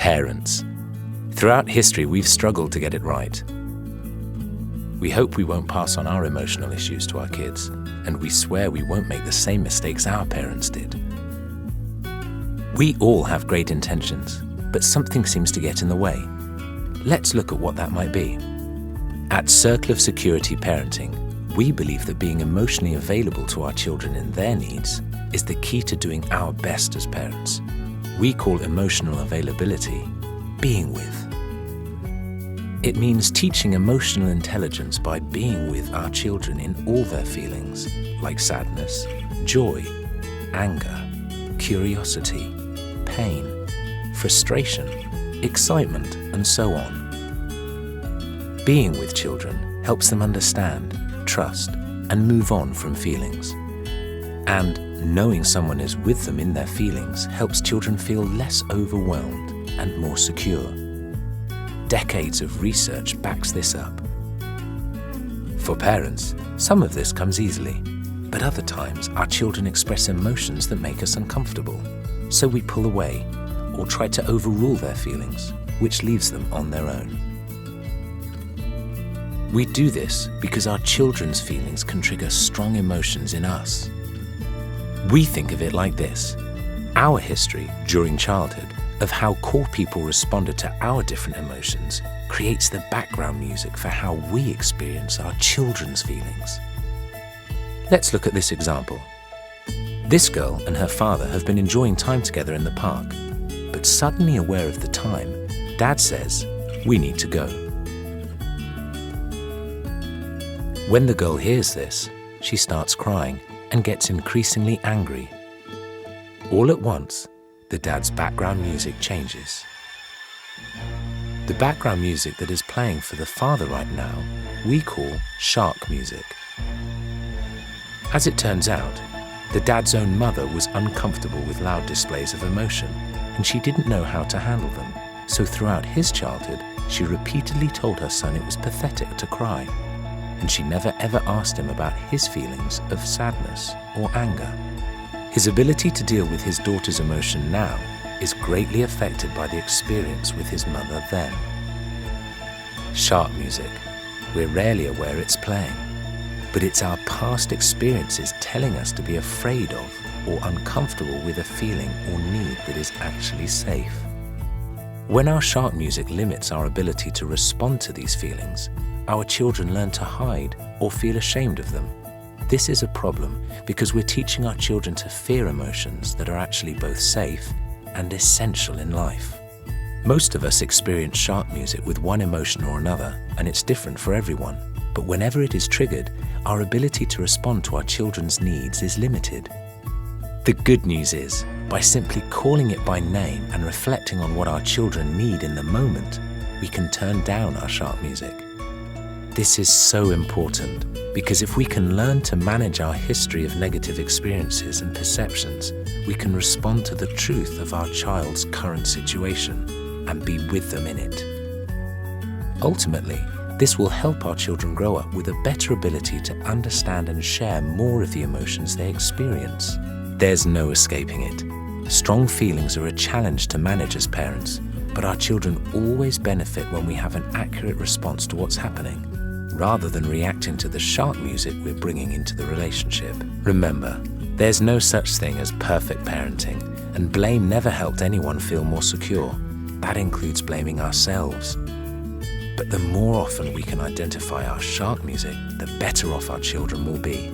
Parents. Throughout history, we've struggled to get it right. We hope we won't pass on our emotional issues to our kids, and we swear we won't make the same mistakes our parents did. We all have great intentions, but something seems to get in the way. Let's look at what that might be. At Circle of Security Parenting, we believe that being emotionally available to our children and their needs is the key to doing our best as parents. We call emotional availability being with. It means teaching emotional intelligence by being with our children in all their feelings, like sadness, joy, anger, curiosity, pain, frustration, excitement, and so on. Being with children helps them understand, trust, and move on from feelings. And knowing someone is with them in their feelings helps children feel less overwhelmed and more secure. Decades of research backs this up. For parents, some of this comes easily, but other times our children express emotions that make us uncomfortable, so we pull away or try to overrule their feelings, which leaves them on their own. We do this because our children's feelings can trigger strong emotions in us. We think of it like this: our history during childhood of how core people responded to our different emotions creates the background music for how we experience our children's feelings. Let's look at this example. This girl and her father have been enjoying time together in the park, but suddenly aware of the time, Dad says, "We need to go." When the girl hears this, she starts crying and gets increasingly angry. All at once, the dad's background music changes. The background music that is playing for the father right now, we call shark music. As it turns out, the dad's own mother was uncomfortable with loud displays of emotion, and she didn't know how to handle them. So throughout his childhood, she repeatedly told her son it was pathetic to cry, and she never ever asked him about his feelings of sadness or anger. His ability to deal with his daughter's emotion now is greatly affected by the experience with his mother then. Shark music. We're rarely aware it's playing, but it's our past experiences telling us to be afraid of or uncomfortable with a feeling or need that is actually safe. When our shark music limits our ability to respond to these feelings, our children learn to hide or feel ashamed of them. This is a problem because we're teaching our children to fear emotions that are actually both safe and essential in life. Most of us experience shark music with one emotion or another, and it's different for everyone. But whenever it is triggered, our ability to respond to our children's needs is limited. The good news is, by simply calling it by name and reflecting on what our children need in the moment, we can turn down our shark music. This is so important because if we can learn to manage our history of negative experiences and perceptions, we can respond to the truth of our child's current situation and be with them in it. Ultimately, this will help our children grow up with a better ability to understand and share more of the emotions they experience. There's no escaping it. Strong feelings are a challenge to manage as parents, but our children always benefit when we have an accurate response to what's happening, rather than reacting to the shark music we're bringing into the relationship. Remember, there's no such thing as perfect parenting, and blame never helped anyone feel more secure. That includes blaming ourselves. But the more often we can identify our shark music, the better off our children will be.